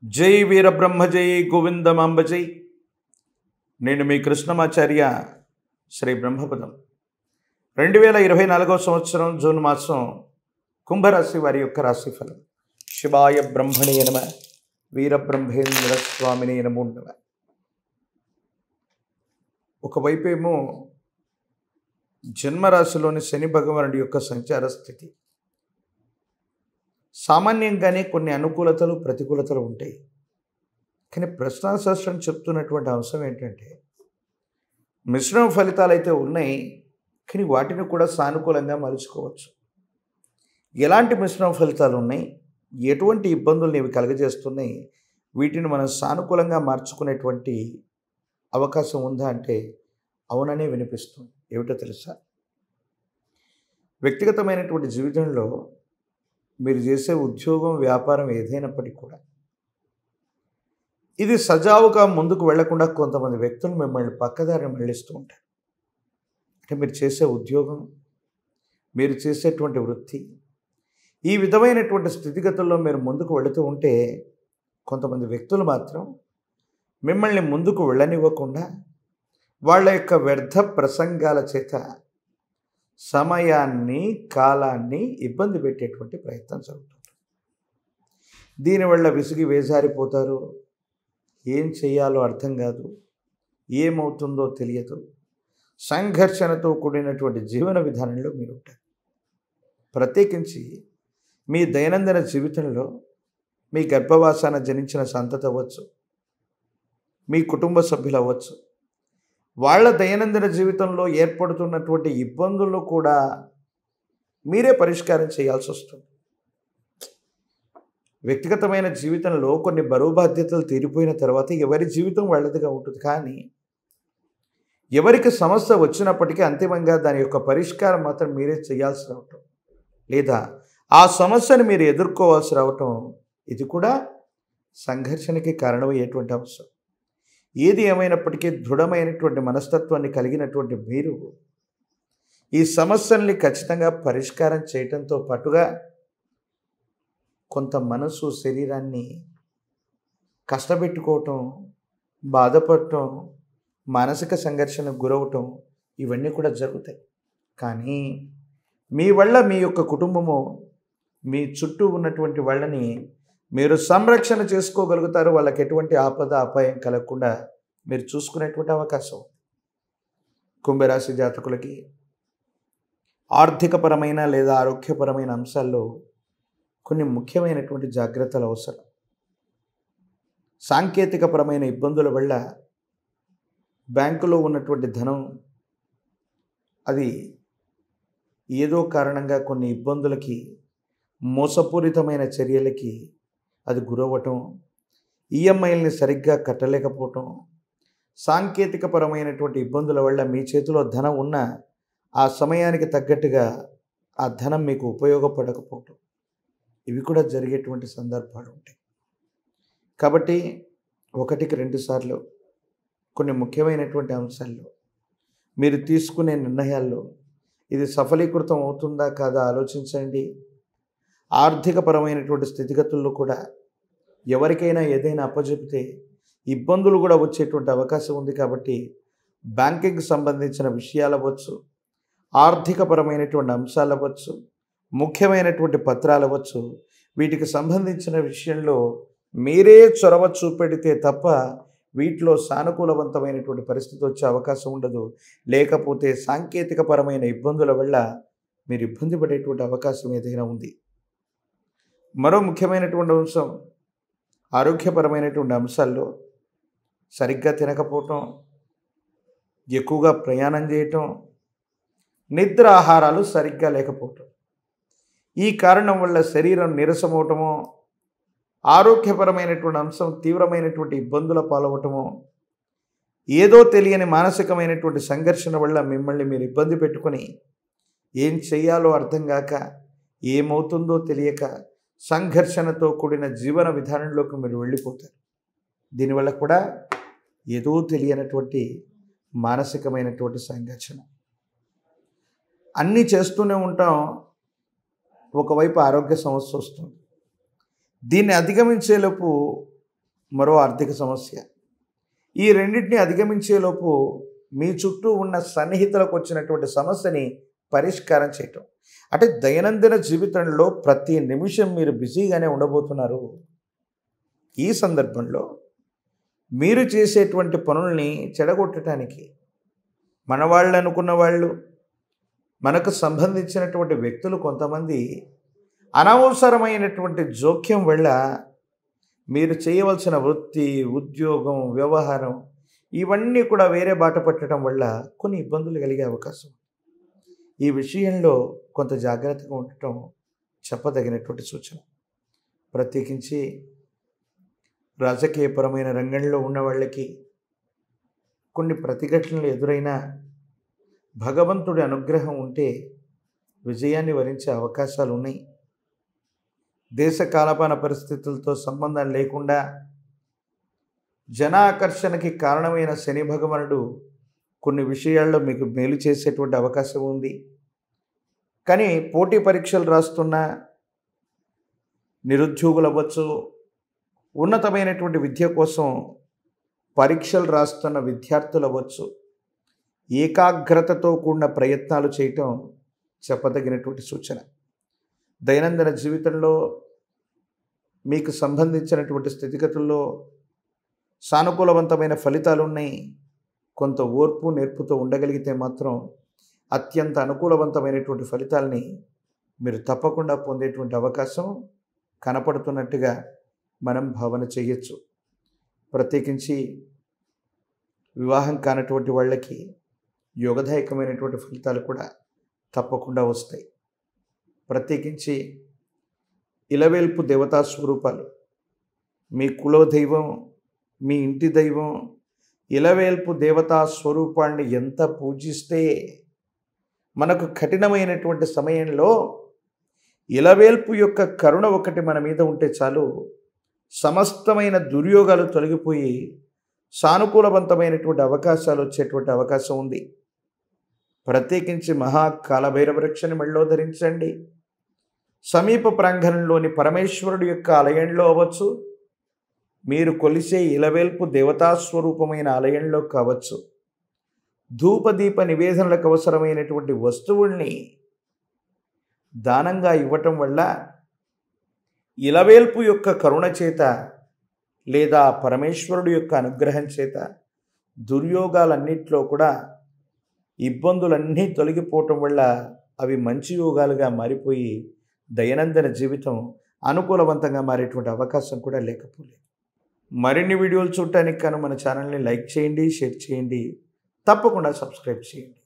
జై వీరబ్రహ్మ జై గోవిందమాంబ జై. నేను మీ కృష్ణమాచార్య శ్రీ బ్రహ్మపదం. 2024 సంవత్సరం జూన్ మాసం కుంభరాశి వారి యొక్క రాశిఫలం. శివాయ బ్రహ్మణే నమ, వీరబ్రహ్మేంద్ర స్వామినే నమో నమ. ఒకవైపేమో జన్మరాశిలోని శని భగవానుడి యొక్క సంచార స్థితి. సామాన్యంగానే కొన్ని అనుకూలతలు ప్రతికూలతలు ఉంటాయి. కానీ ప్రశ్నాశాస్త్రం చెప్తున్నటువంటి అంశం ఏంటంటే, మిశ్రమ ఫలితాలు అయితే ఉన్నాయి, కానీ వాటిని కూడా సానుకూలంగా మలుచుకోవచ్చు. ఎలాంటి మిశ్రమ ఫలితాలు ఉన్నాయి, ఎటువంటి ఇబ్బందులు ఇవి కలుగజేస్తున్నాయి, వీటిని మనం సానుకూలంగా మార్చుకునేటువంటి అవకాశం ఉందా అంటే అవుననే వినిపిస్తుంది. ఏమిటో తెలుసా? వ్యక్తిగతమైనటువంటి జీవితంలో మీరు చేసే ఉద్యోగం, వ్యాపారం ఏదైనప్పటికీ కూడా ఇది సజావుగా ముందుకు వెళ్లకుండా కొంతమంది వ్యక్తులు మిమ్మల్ని పక్కదారిని మళ్లిస్తూ ఉంటారు. అంటే మీరు చేసే ఉద్యోగం, మీరు చేసేటువంటి వృత్తి, ఈ విధమైనటువంటి స్థితిగతుల్లో మీరు ముందుకు వెళుతూ ఉంటే కొంతమంది వ్యక్తులు మాత్రం మిమ్మల్ని ముందుకు వెళ్ళనివ్వకుండా వాళ్ళ యొక్క వ్యర్థ ప్రసంగాల చేత సమయాన్ని, కాలాన్ని ఇబ్బంది పెట్టేటువంటి ప్రయత్నం జరుగుతుంది. దీనివల్ల విసిగి వేజారిపోతారు. ఏం చేయాలో అర్థం కాదు, ఏమవుతుందో తెలియదు. సంఘర్షణతో కూడినటువంటి జీవన విధానంలో మీరు ఉంటారు. ప్రత్యేకించి మీ దైనందిన జీవితంలో మీ గర్భవాసాన జనించిన సంతతి అవ్వచ్చు, మీ కుటుంబ సభ్యులు అవ్వచ్చు, వాళ్ళ దైనందిన జీవితంలో ఏర్పడుతున్నటువంటి ఇబ్బందులను కూడా మీరే పరిష్కారం చేయాల్సి వస్తుంది. వ్యక్తిగతమైన జీవితంలో కొన్ని బరువు బాధ్యతలు తీరిపోయిన తర్వాత ఎవరి జీవితం వాళ్ళదిగా ఉంటుంది. కానీ ఎవరికి సమస్య వచ్చినప్పటికీ అంతిమంగా దాని యొక్క పరిష్కారం మాత్రం మీరే చేయాల్సి రావటం, లేదా ఆ సమస్యను మీరు ఎదుర్కోవాల్సి రావటం, ఇది కూడా సంఘర్షణకి కారణమయ్యేటువంటి అంశం. ఏది ఏమైనప్పటికీ దృఢమైనటువంటి మనస్తత్వాన్ని కలిగినటువంటి మీరు ఈ సమస్యల్ని ఖచ్చితంగా పరిష్కారం చేయటంతో పాటుగా కొంత మనసు, శరీరాన్ని కష్టపెట్టుకోవటం, బాధపడటం, మానసిక సంఘర్షణకు గురవటం, ఇవన్నీ కూడా జరుగుతాయి. కానీ మీ వల్ల మీ యొక్క కుటుంబము, మీ చుట్టూ ఉన్నటువంటి వాళ్ళని మీరు సంరక్షణ చేసుకోగలుగుతారు. వాళ్ళకి ఎటువంటి ఆపద, అపాయం కలగకుండా మీరు చూసుకునేటువంటి అవకాశం. కుంభరాశి జాతకులకి ఆర్థికపరమైన లేదా ఆరోగ్యపరమైన అంశాల్లో కొన్ని ముఖ్యమైనటువంటి జాగ్రత్తలు అవసరం. సాంకేతికపరమైన ఇబ్బందుల వల్ల బ్యాంకులో ఉన్నటువంటి ధనం అది ఏదో కారణంగా కొన్ని ఇబ్బందులకి, మోసపూరితమైన చర్యలకి అది గురవ్వటం, ఈఎంఐల్ని సరిగ్గా కట్టలేకపోవటం, సాంకేతికపరమైనటువంటి ఇబ్బందుల వల్ల మీ చేతిలో ధనం ఉన్న ఆ సమయానికి తగ్గట్టుగా ఆ ధనం మీకు ఉపయోగపడకపోవటం, ఇవి కూడా జరిగేటువంటి సందర్భాలు ఉంటాయి. కాబట్టి 1-2 సార్లు కొన్ని ముఖ్యమైనటువంటి అంశాల్లో మీరు తీసుకునే నిర్ణయాల్లో ఇది సఫలీకృతం అవుతుందా కాదా ఆలోచించండి. ఆర్థికపరమైనటువంటి స్థితిగతుల్లో కూడా ఎవరికైనా ఏదైనా అప్పచెపితే ఇబ్బందులు కూడా వచ్చేటువంటి అవకాశం ఉంది. కాబట్టి బ్యాంకింగ్కి సంబంధించిన విషయాలు అవ్వచ్చు, ఆర్థికపరమైనటువంటి అంశాలు అవ్వచ్చు, ముఖ్యమైనటువంటి పత్రాలు అవ్వచ్చు, వీటికి సంబంధించిన విషయంలో మీరే చొరవ చూపెడితే తప్ప వీటిలో సానుకూలవంతమైనటువంటి పరిస్థితి వచ్చే అవకాశం ఉండదు. లేకపోతే సాంకేతికపరమైన ఇబ్బందుల వల్ల మీరు ఇబ్బంది పడేటువంటి అవకాశం ఏదైనా ఉంది. మరో ముఖ్యమైనటువంటి అంశం, ఆరోగ్యపరమైనటువంటి అంశాల్లో సరిగ్గా తినకపోవటం, ఎక్కువగా ప్రయాణం చేయటం, నిద్ర ఆహారాలు సరిగ్గా లేకపోవటం, ఈ కారణం వల్ల శరీరం నీరసమవటమో, ఆరోగ్యపరమైనటువంటి అంశం తీవ్రమైనటువంటి ఇబ్బందుల పాలవటమో, ఏదో తెలియని మానసికమైనటువంటి సంఘర్షణ వల్ల మిమ్మల్ని మీరు ఇబ్బంది పెట్టుకొని ఏం చేయాలో అర్థం కాక, ఏమవుతుందో తెలియక సంఘర్షణతో కూడిన జీవన విధానంలోకి మీరు వెళ్ళిపోతారు. దీనివల్ల కూడా ఏదో తెలియనటువంటి మానసికమైనటువంటి సంఘర్షణ. అన్నీ చేస్తూనే ఉంటాం, ఒకవైపు ఆరోగ్య సమస్య వస్తుంది. దీన్ని అధిగమించేలోపు మరో ఆర్థిక సమస్య. ఈ రెండింటిని అధిగమించేలోపు మీ చుట్టూ ఉన్న సన్నిహితులకు వచ్చినటువంటి సమస్యని పరిష్కారం చేయటం. అంటే దైనందిన జీవితంలో ప్రతి నిమిషం మీరు బిజీగానే ఉండబోతున్నారు. ఈ సందర్భంలో మీరు చేసేటువంటి పనుల్ని చెడగొట్టడానికి మన వాళ్ళు అనుకున్న వాళ్ళు, మనకు సంబంధించినటువంటి వ్యక్తులు కొంతమంది అనవసరమైనటువంటి జోక్యం వల్ల మీరు చేయవలసిన వృత్తి, ఉద్యోగం, వ్యవహారం ఇవన్నీ కూడా వేరే బాట పట్టడం వల్ల కొన్ని ఇబ్బందులు కలిగే అవకాశం. ఈ విషయంలో కొంత జాగ్రత్తగా ఉండటం చెప్పదగినటువంటి సూచన. ప్రత్యేకించి రాజకీయపరమైన రంగంలో ఉన్న వాళ్ళకి కొన్ని ప్రతిఘటనలు ఎదురైనా భగవంతుడి అనుగ్రహం ఉంటే విజయాన్ని వరించే అవకాశాలు ఉన్నాయి. దేశ కాలపాన పరిస్థితులతో సంబంధం లేకుండా జనాకర్షణకి కారణమైన శని భగవానుడు కొన్ని విషయాల్లో మీకు మేలు చేసేటువంటి అవకాశం ఉంది. కానీ పోటీ పరీక్షలు రాస్తున్న నిరుద్యోగులు అవ్వచ్చు, ఉన్నతమైనటువంటి విద్య కోసం పరీక్షలు రాస్తున్న విద్యార్థులు అవ్వచ్చు, ఏకాగ్రతతో కూడిన ప్రయత్నాలు చేయటం చెప్పదగినటువంటి సూచన. దైనందిన జీవితంలో మీకు సంబంధించినటువంటి స్థితిగతుల్లో సానుకూలవంతమైన ఫలితాలు ఉన్నాయి. కొంత ఓర్పు నేర్పుతో ఉండగలిగితే మాత్రం అత్యంత అనుకూలవంతమైనటువంటి ఫలితాలని మీరు తప్పకుండా పొందేటువంటి అవకాశం కనపడుతున్నట్టుగా మనం భావన చేయొచ్చు. ప్రత్యేకించి వివాహం కానటువంటి వాళ్ళకి యోగదాయకమైనటువంటి ఫలితాలు కూడా తప్పకుండా వస్తాయి. ప్రత్యేకించి ఇలవేల్పు దేవతా స్వరూపాలు, మీ కులదైవం, మీ ఇంటి దైవం ఇలవేల్పు దేవతా స్వరూపాన్ని ఎంత పూజిస్తే మనకు కఠినమైనటువంటి సమయంలో ఇలవేల్పు యొక్క కరుణ ఒకటి మన మీద ఉంటే చాలు, సమస్తమైన దుర్యోగాలు తొలగిపోయి సానుకూలవంతమైనటువంటి అవకాశాలు వచ్చేటువంటి అవకాశం ఉంది. ప్రత్యేకించి మహాకాలభైరవ వృక్షాన్ని మెళ్ళో ధరించండి. సమీప ప్రాంగణంలోని పరమేశ్వరుడు యొక్క ఆలయంలో అవ్వచ్చు, మీరు కొలిసే ఇలవేల్పు దేవతాస్వరూపమైన ఆలయంలో కావచ్చు, ధూపదీప నివేదనలకు అవసరమైనటువంటి వస్తువుల్ని దానంగా ఇవ్వటం వల్ల ఇలవేల్పు యొక్క కరుణ చేత లేదా పరమేశ్వరుడు యొక్క అనుగ్రహం చేత దుర్యోగాలన్నిట్లో కూడా ఇబ్బందులన్నీ తొలగిపోవటం వల్ల అవి మంచి యోగాలుగా మారిపోయి దైనందిన జీవితం అనుకూలవంతంగా మారేటువంటి అవకాశం కూడా లేకపోలేదు. మరిన్ని వీడియోలు చూడటానికి కాను మన ఛానల్ని లైక్ చేయండి, షేర్ చేయండి, తప్పకుండా సబ్స్క్రైబ్ చేయండి.